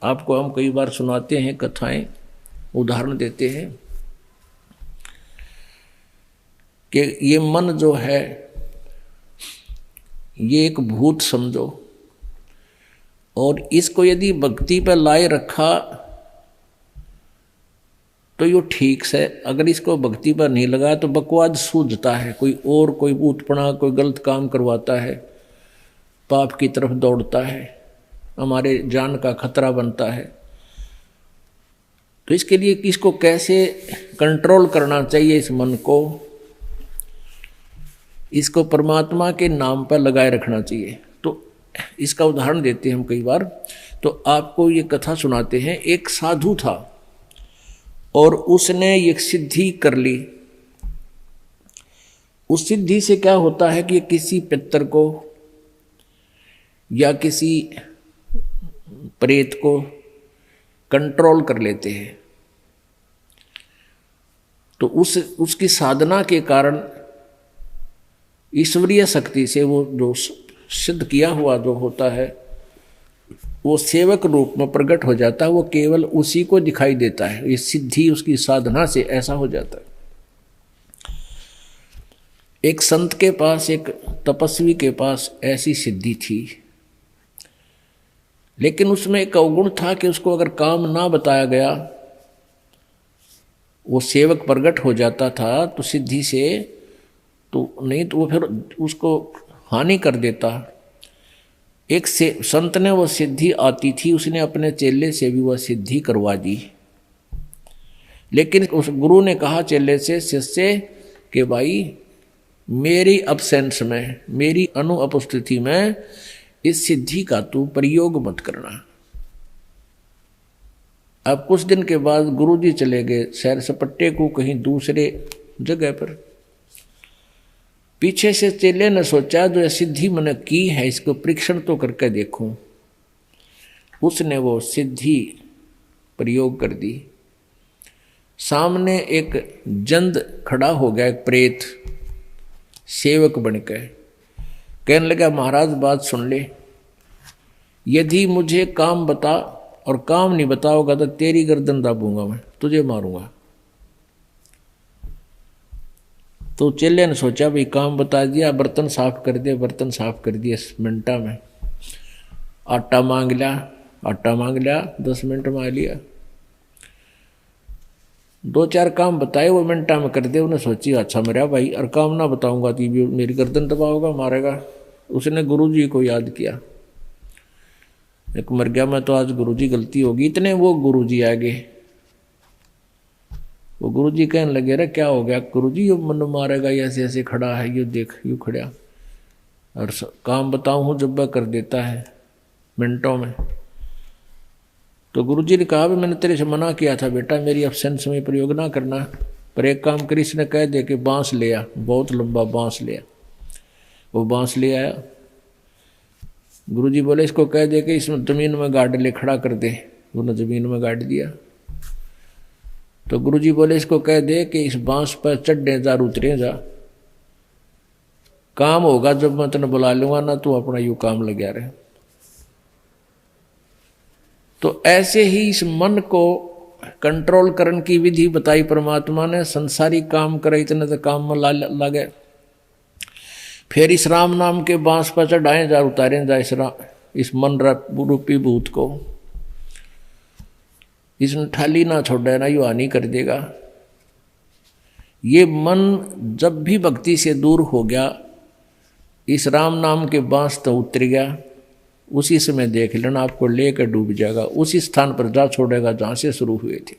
आपको हम कई बार सुनाते हैं कथाएं, उदाहरण देते हैं कि ये मन जो है ये एक भूत समझो, और इसको यदि भक्ति पर लाए रखा तो ये ठीक से, अगर इसको भक्ति पर नहीं लगाया तो बकवाद सूझता है, कोई भूतपना, कोई गलत काम करवाता है, पाप की तरफ दौड़ता है, हमारे जान का खतरा बनता है। तो इसके लिए इसको कैसे कंट्रोल करना चाहिए, इस मन को, इसको परमात्मा के नाम पर लगाए रखना चाहिए। तो इसका उदाहरण देते हैं हम कई बार। तो आपको ये कथा सुनाते हैं। एक साधु था और उसने ये सिद्धि कर ली। उस सिद्धि से क्या होता है कि किसी पितर को या किसी प्रेत को कंट्रोल कर लेते हैं। तो उसकी साधना के कारण ईश्वरीय शक्ति से वो जो सिद्ध किया हुआ जो होता है वो सेवक रूप में प्रकट हो जाता है। वो केवल उसी को दिखाई देता है। ये सिद्धि उसकी साधना से ऐसा हो जाता है। एक संत के पास, एक तपस्वी के पास ऐसी सिद्धि थी, लेकिन उसमें एक अवगुण था कि उसको अगर काम ना बताया गया, वो सेवक प्रकट हो जाता था तो सिद्धि से, तो नहीं तो वो फिर उसको हानि कर देता। एक संत ने वो सिद्धि आती थी, उसने अपने चेले से भी वह सिद्धि करवा दी। लेकिन उस गुरु ने कहा चेले से, शिष्य कि भाई मेरी अब्सेंस में, मेरी अनुपस्थिति में इस सिद्धि का तू प्रयोग मत करना। अब कुछ दिन के बाद गुरुजी चले गए सैर सपट्टे को कहीं दूसरे जगह पर। पीछे से चेले ने सोचा जो यह सिद्धि मैंने की है इसको परीक्षण तो करके देखूं। उसने वो सिद्धि प्रयोग कर दी। सामने एक जंद खड़ा हो गया, एक प्रेत सेवक बनकर कहने लगा, महाराज बात सुन ले, यदि मुझे काम बता और काम नहीं बताओगा तो तेरी गर्दन दाबूंगा, मैं तुझे मारूंगा। तो चेले ने सोचा भाई काम बता दिया, बर्तन साफ कर दिया, बर्तन साफ कर दिया मिनटा में। आटा मांग लिया 10 मिनट में आ लिया। 2-4 काम बताए वो मिनटा में कर दिया। उन्हें सोची अच्छा मेरा भाई, और काम ना बताऊंगा तो भी मेरी गर्दन दबाओगा, मारेगा। उसने गुरुजी को याद किया, एक मर गया मैं तो आज गुरुजी गलती होगी। इतने वो गुरुजी आ गए। वो गुरुजी कहने लगे, रे क्या हो गया गुरुजी, ये मन मारेगा, ऐसे ऐसे खड़ा है, ये देख यूँ खड़ा, और काम बताऊं हूँ जब वह कर देता है मिनटों में। तो गुरुजी ने कहा भी मैंने तेरे से मना किया था बेटा, मेरी एब्सेंस में प्रयोग ना करना। पर एक काम करी, इसने कह दे कि बांस ले आ, बहुत लंबा बांस ले आ। वो बांस ले आया। गुरुजी बोले इसको कह दे कि इसमें जमीन में गाड़ ले, खड़ा कर दे। उन्होंने जमीन में गाड़ दिया। तो गुरुजी बोले इसको कह दे कि इस बांस पर चढ़ने जा, उतरे जा, काम होगा जब मैं तेने बुला लूंगा ना, तू अपना यूं काम लगा रहे। तो ऐसे ही इस मन को कंट्रोल करने की विधि बताई परमात्मा ने। संसारी काम करे इतने तो काम में लगे, फिर इस राम नाम के बांस पर चढ़ाए जा, उतारे जा इस मन रूपी भूत को। इसमें ठाली ना छोड़े ना, यू हानि कर देगा। ये मन जब भी भक्ति से दूर हो गया, इस राम नाम के बांस तो उतर गया, उसी समय देख लेना आपको लेकर डूब जाएगा, उसी स्थान पर जा छोड़ेगा जहां से शुरू हुए थे।